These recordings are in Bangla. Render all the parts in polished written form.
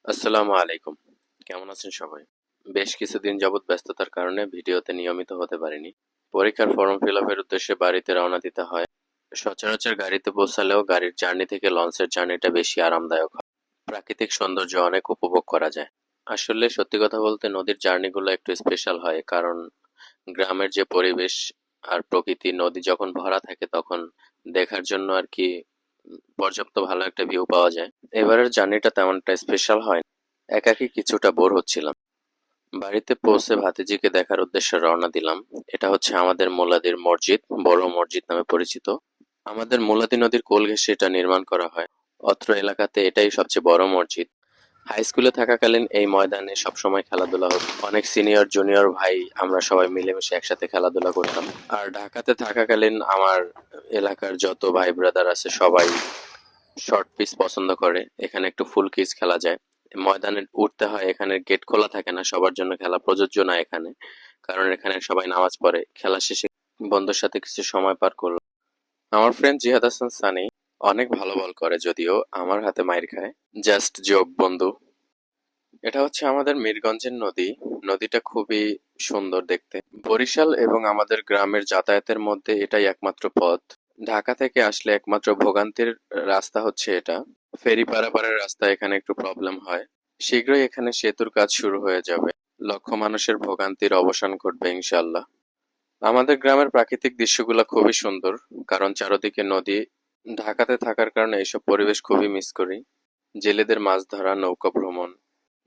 আসসালামু আলাইকুম। কেমন আছেন সবাই? বেশ কিছুদিন যাবৎ ব্যস্ততার কারণে ভিডিওতে নিয়মিত হতে পারিনি। পরীক্ষার ফর্ম ফিল আপের উদ্দেশ্যে বাড়িতে রওনা দিতে হয়। সচরাচর গাড়িতে পৌঁছালেও গাড়ির জার্নি থেকে লঞ্চের জার্নিটা বেশি আরামদায়ক হয়। প্রাকৃতিক সৌন্দর্য অনেক উপভোগ করা যায়। আসলে সত্যি কথা বলতে নদীর জার্নিগুলো একটু স্পেশাল হয়, কারণ গ্রামের যে পরিবেশ আর প্রকৃতি, নদী যখন ভরা থাকে তখন দেখার জন্য আর কি পর্যাপ্ত ভালো একটা ভিউ পাওয়া যায়। এবারের জার্নিটা তেমনটা স্পেশাল হয়। একাকী কিছুটা বোর হচ্ছিলাম। বাড়িতে পৌঁছে ভাতিজিকে দেখার উদ্দেশ্যে রওনা দিলাম। এটা হচ্ছে আমাদের মুলাদির মসজিদ, বড় মসজিদ নামে পরিচিত। আমাদের মুলাদি নদীর কোল ঘেঁষে এটা নির্মাণ করা হয়। অত্র এলাকাতে এটাই সবচেয়ে বড় মসজিদ। হাই স্কুলে থাকাকালীন এই ময়দানে সবসময় খেলাধুলা হতো। অনেক সিনিয়র জুনিয়র ভাই আমরা সবাই মিলেমিশে একসাথে খেলাধুলা করতাম। আর ঢাকাতে থাকাকালীন আমার এলাকার যত ভাই ব্রাদার আছে সবাই শর্ট পিচ পছন্দ করে। এখানে একটু ফুল কিজ খেলা যায়। ময়দানে উঠতে হয়, এখানে গেট খোলা থাকে না, সবার জন্য খেলা প্রযোজ্য না এখানে, কারণ এখানে সবাই নামাজ পড়ে। খেলা শেষে বন্ধুর সাথে কিছু সময় পার করলাম। আমার ফ্রেন্ড জিহাদ হাসান সানি অনেক ভালো বল করে, যদিও আমার হাতে মাইর খায়। জাস্ট জোক বন্ধু। এটা হচ্ছে আমাদের মিরগঞ্জের নদী। নদীটা খুবই সুন্দর দেখতে। বরিশাল এবং আমাদের গ্রামের যাতায়াতের মধ্যে এটাই একমাত্র পথ। ঢাকা থেকে আসলে একমাত্র ভোগান্তির রাস্তা হচ্ছে এটা। ফেরি পারাপারের রাস্তা এখানে একটু প্রবলেম হয়। শীঘ্রই এখানে সেতুর কাজ শুরু হয়ে যাবে। লক্ষ মানুষের ভোগান্তির অবসান ঘটবে ইনশাল্লাহ। আমাদের গ্রামের প্রাকৃতিক দৃশ্যগুলো খুবই সুন্দর, কারণ চারদিকে নদী। ঢাকাতে থাকার কারণে এইসব পরিবেশ খুবই মিস করি। জেলেদের মাছ ধরা, নৌকা ভ্রমণ।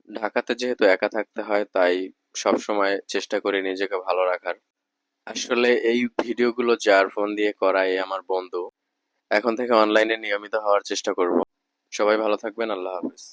ঢাকাতে যেহেতু একা থাকতে হয়, তাই সবসময় চেষ্টা করি নিজেকে ভালো রাখার। আসলে এই ভিডিওগুলো যার ফোন দিয়ে করায় আমার বন্ধু। এখন থেকে অনলাইনে নিয়মিত হওয়ার চেষ্টা করব। সবাই ভালো থাকবেন। আল্লাহ হাফেজ।